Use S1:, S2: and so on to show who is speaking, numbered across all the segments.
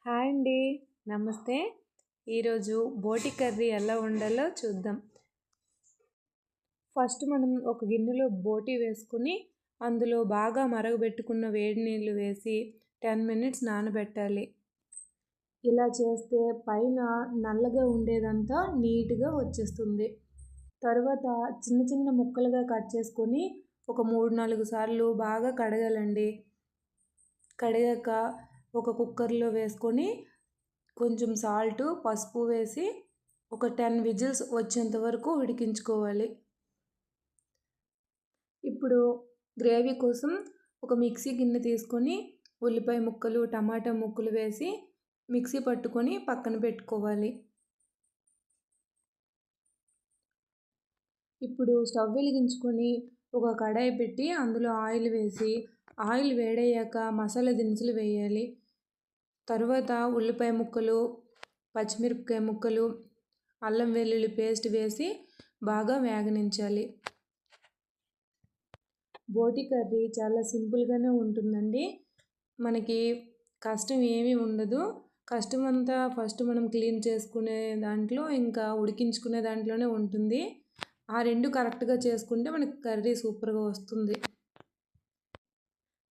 S1: Hi అండి, నమస్తే. ఈరోజు బోటి కర్రీ ఎలా వండాలో చూద్దాం. ఫస్ట్ మనం ఒక గిన్నెలో బోటి వేసుకుని అందులో బాగా మరగబెట్టుకున్న వేడి నీళ్ళు వేసి 10 మినిట్స్ నానబెట్టాలి. ఇలా చేస్తే పైన నల్లగా ఉండేదంతా నీట్గా వచ్చేస్తుంది. తర్వాత చిన్న చిన్న ముక్కలుగా కట్ చేసుకొని ఒక 3-4 సార్లు బాగా కడగాలండి. కడిగాక ఒక కుక్కర్లో వేసుకొని కొంచెం సాల్ట్, పసుపు వేసి ఒక 10 విజిల్స్ వచ్చేంత వరకు ఉడికించుకోవాలి. ఇప్పుడు గ్రేవీ కోసం ఒక మిక్సీ గిన్నె తీసుకొని ఉల్లిపాయ ముక్కలు, టమాటా ముక్కలు వేసి మిక్సీ పట్టుకొని పక్కన పెట్టుకోవాలి. ఇప్పుడు స్టవ్ వెలిగించుకొని ఒక కడాయి పెట్టి అందులో ఆయిల్ వేసి ఆయిల్ వేడయ్యాక మసాలా దినుసులు వేయాలి. తర్వాత ఉల్లిపాయ ముక్కలు, పచ్చిమిరపకాయ ముక్కలు, అల్లం వెల్లుల్లి పేస్ట్ వేసి బాగా వేగనించాలి. బోటి కర్రీ చాలా సింపుల్గానే ఉంటుందండి. మనకి కష్టం ఏమీ ఉండదు. కష్టం అంతా ఫస్ట్ మనం క్లీన్ చేసుకునే దాంట్లో ఇంకా ఉడికించుకునే దాంట్లోనే ఉంటుంది. ఆ రెండు కరెక్ట్గా చేసుకుంటే మనకి కర్రీ సూపర్గా వస్తుంది.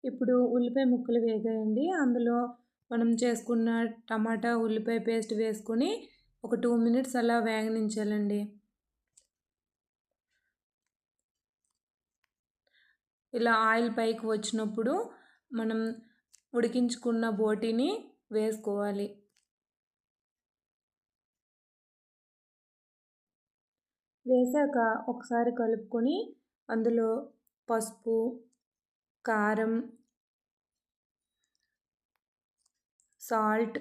S1: ఇప్పుడు ఉల్లిపాయ ముక్కలు వేగాయండి. అందులో మనం చేసుకున్న టమాటా, ఉల్లిపాయ పేస్ట్ వేసుకొని ఒక 2 మినిట్స్ అలా వేగనించాలండి. ఇలా ఆయిల్ పైకి వచ్చినప్పుడు మనం ఉడికించుకున్న బోటిని వేసుకోవాలి. వేసాక ఒకసారి కలుపుకొని అందులో పసుపు, కారం, సాల్ట్,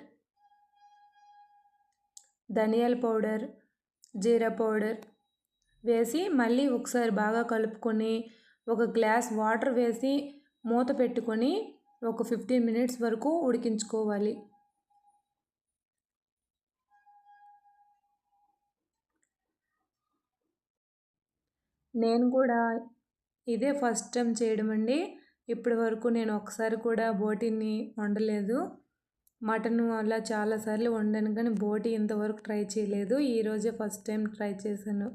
S1: ధనియాల పౌడర్, జీరా పౌడర్ వేసి మళ్ళీ ఒకసారి బాగా కలుపుకొని ఒక గ్లాస్ వాటర్ వేసి మూత పెట్టుకొని ఒక 15 మినిట్స్ వరకు ఉడికించుకోవాలి. నేను కూడా ఇదే ఫస్ట్ టైం చేయడం అండి. ఇప్పటి వరకు నేను ఒకసారి కూడా బోటిని వండలేదు. మటన్ అలా చాలాసార్లు వండాను కానీ బోటి ఇంతవరకు ట్రై చేయలేదు. ఈరోజే ఫస్ట్ టైం ట్రై చేశాను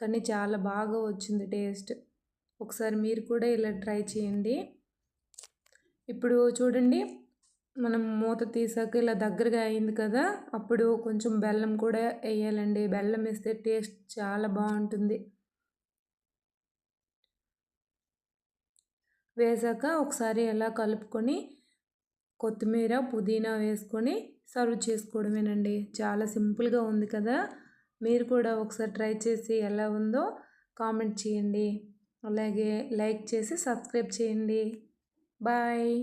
S1: కానీ చాలా బాగా వచ్చింది టేస్ట్. ఒకసారి మీరు కూడా ఇలా ట్రై చేయండి. ఇప్పుడు చూడండి, మనం మూత తీసాక ఇలా దగ్గరగా అయింది కదా, అప్పుడు కొంచెం బెల్లం కూడా వేయాలండి. బెల్లం వేస్తే టేస్ట్ చాలా బాగుంటుంది. వేసాక ఒకసారి ఎలా కలుపుకొని కొత్తిమీర, పుదీనా వేసుకొని సర్వ్ చేసుకోవడమేనండి. చాలా సింపుల్గా ఉంది కదా. మీరు కూడా ఒకసారి ట్రై చేసి ఎలా ఉందో కామెంట్ చేయండి. అలాగే లైక్ చేసి సబ్స్క్రైబ్ చేయండి. బాయ్.